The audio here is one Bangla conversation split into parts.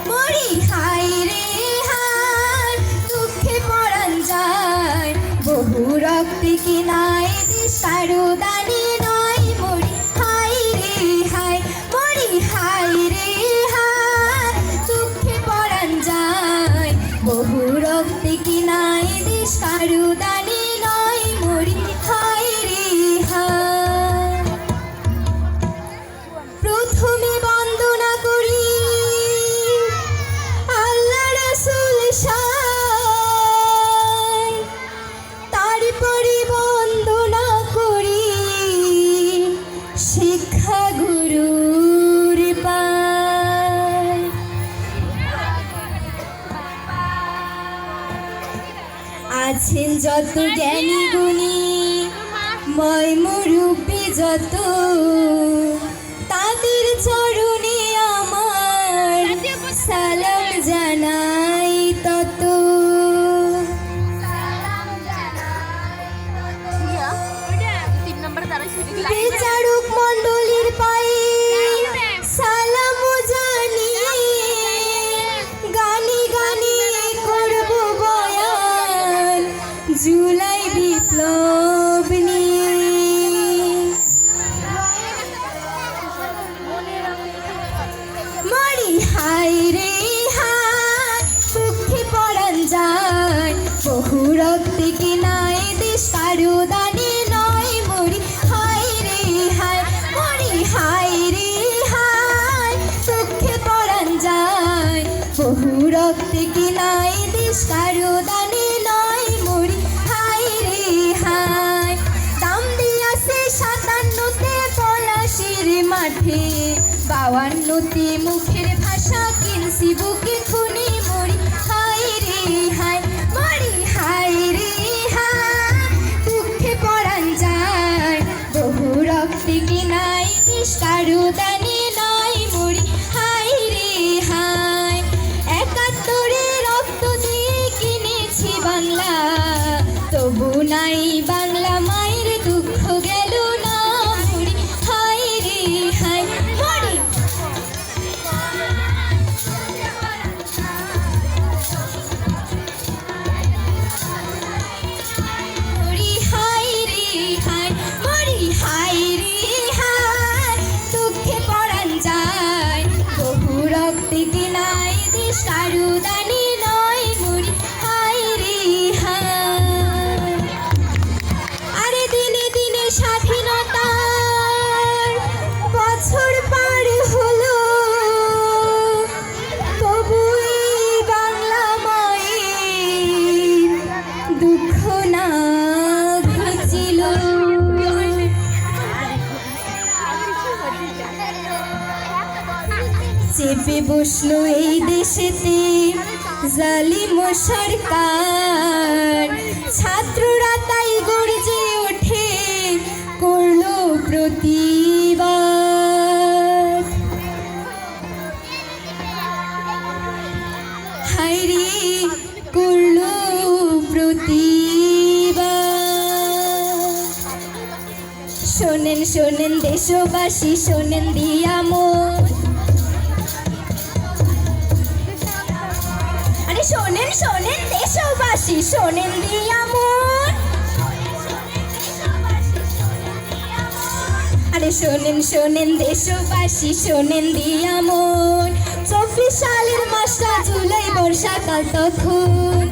মরি হায় রে হায়, দুঃখে পরাণ যায়, বহু রক্তে কিনায় দেশ কারো দানে নয়। মরি হায় রে হায়, মরি হায় রে হায়, দুঃখে পরাণ যায়, বহু রক্তে কিনায় দেশ কারো দানে নয়। মরি হায় রে হায়। প্রথমে বন্দনা করি আল্লাহ রাসূল সায়, তারপরে বন্দনা করি শিক্ষা গুরুর পায়। আছেন যত জ্ঞানী গুণী ময় মুরব্বী যত, তাদের চরণে আমার সালাম জানাই তত। বিচারক মণ্ডলীর পায়ে সালাম জানিয়ে, গানে গানে করব বয়ান জুলাই বিপ্লব নিয়ে। মরি হায় রে হায়, দুঃখে পরাণ যায়, বহু রক্তে কিনায় দেশ কারো দানে নয়। মরি হায় রে হায়, মরি হায় রে হায়, দুঃখে পরাণ যায়, বহু রক্তে কিনায় দেশ কারো দানে নয়। মরি হায় রে হায়। দাম দিয়াছে ৫৭তে পলাশির মাঠে, ৫২তে মুখের ভাষা কিনছি বুকে খুনি। মরি হায় রে হায়, মরি হায় রে হায়, দুঃখে পরাণ যায়, বহু রক্তে কিনায় দেশ কারো দানে নয়। মরি হায় রে হায়। ৭১-এ রক্ত দিয়ে কিনেছি বাংলা, তবু নাই বাংলা মায়ের দুঃখ গেল না। মরি হায় রে হায়, মরি মরি হায় রে হায়, মরি হায় রে হায়, দুঃখে পরাণ যায়, বহু রক্তে কিনায় দেশ কারো দানে নয়। মরি হায় রে হায়। আরে দিনে দিনে স্বাধীনতার বছর পার হলো, তবু এই বাংলা মায়ের দুঃখ না ঘুচিল। চেপে বসলো এই দেশেতে জালিম সরকার, ছাত্ররা তাই গর্জে ওঠে করলো প্রতিবাদ। হায়রে করলো প্রতিবাদ। শোনেন শোনেন দেশবাসী, শোনেন দিয়া মন, আরে শোনেন শোনেন দেশবাসী, শোনেন দিয়া মন, আরে শোনেন শোনেন দেশবাসী, শোনেন দিয়া মন। ২৪ সালের মাসটা জুলাই, বর্ষাকাল তখন,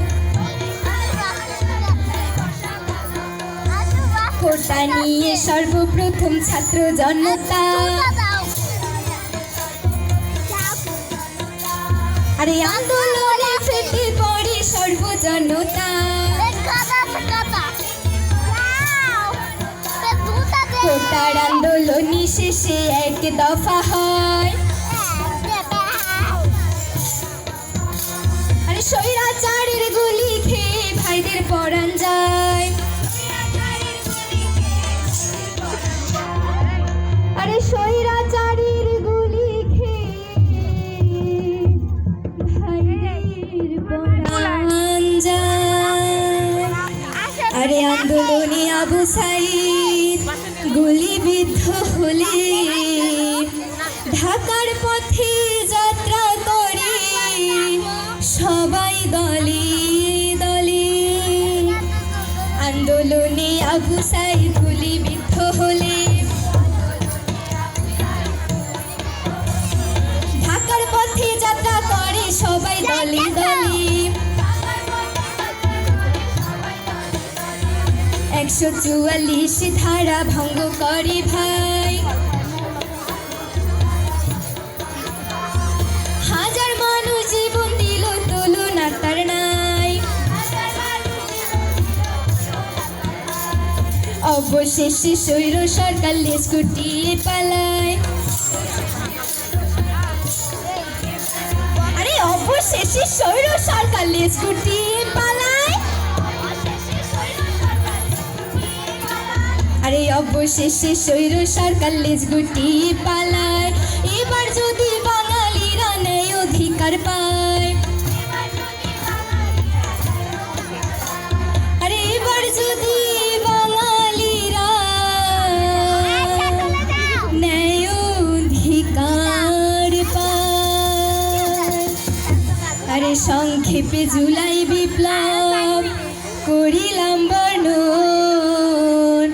কোটা নিয়ে সর্বপ্রথম ছাত্র জনতা, আরে আন্দোলনে ফেটে পড়ে সর্বজনতা। কোটার আন্দোলনী শেষে এক দফা হয়, আরে স্বৈরাচারের গুলি খেয়ে ভাইদের পরাণ যায়, আরে স্বৈরাচারের গুলি খেয়ে ভাইদের পরাণ যায়। আরে আন্দোলনে আবু সাঈদ গুলিবিদ্ধ হলে ঢাকার পথে যাত্রা করে সবাই দলে দলে, আন্দোলনে আবু সাইদ গুলিবিদ্ধ হলে, ঢাকার পথে যাত্রা করে সবাই দলে দলে, 144 ধারা ভঙ্গ করে ভাই, হাজার মানুষ জীবন দিল তুলনা তার নাই, অবশেষে স্বৈর সরকার লেজ গুটিয়ে পালায়, আরে অবশেষে স্বৈর সরকার লেজ গুটিয়ে পালায়, আরে অবশেষে স্বৈর সরকার লেজ গুটিয়ে পালায়। এবার যদি বাঙালিরা ন্যায় অধিকার পায়, আরে এবার যদি বাঙালিরা ন্যায় অধিকার পায়, আরে সংক্ষেপে জুলাই বিপ্লব করিলাম বর্ণন,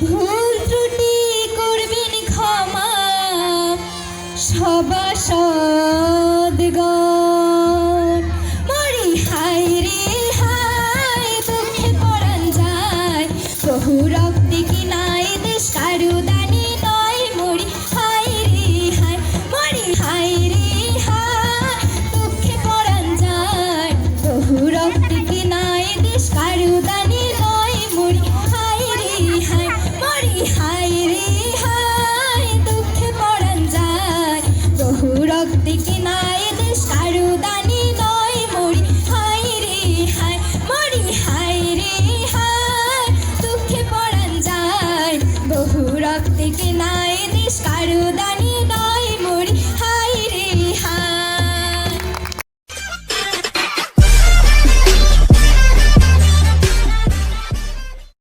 ভুল ত্রুটি করবেন ক্ষমা সভাসদগণ, মরি হায় রে হায় দুঃখে পরাণ যায়, বহু রক্তে কি নাই দেশ কারু দানি নয়, মরি হায় রে হায়, মরি হায় রে হায় দুঃখে পরাণ যায়, বহু রক্তে কি নাই দেশ কারু দানি নয়, মরি হায় রে হায়, মরি হায় রে হায় দুঃখে পরাণ যায়, বহু রক্তে কি নাই দেশ কারু দানি নয়, মরি হায় রে হায়, মরি হায় রে হায় দুঃখে পরাণ যায়, বহু রক্তে কি নাই দেশ কারু দানি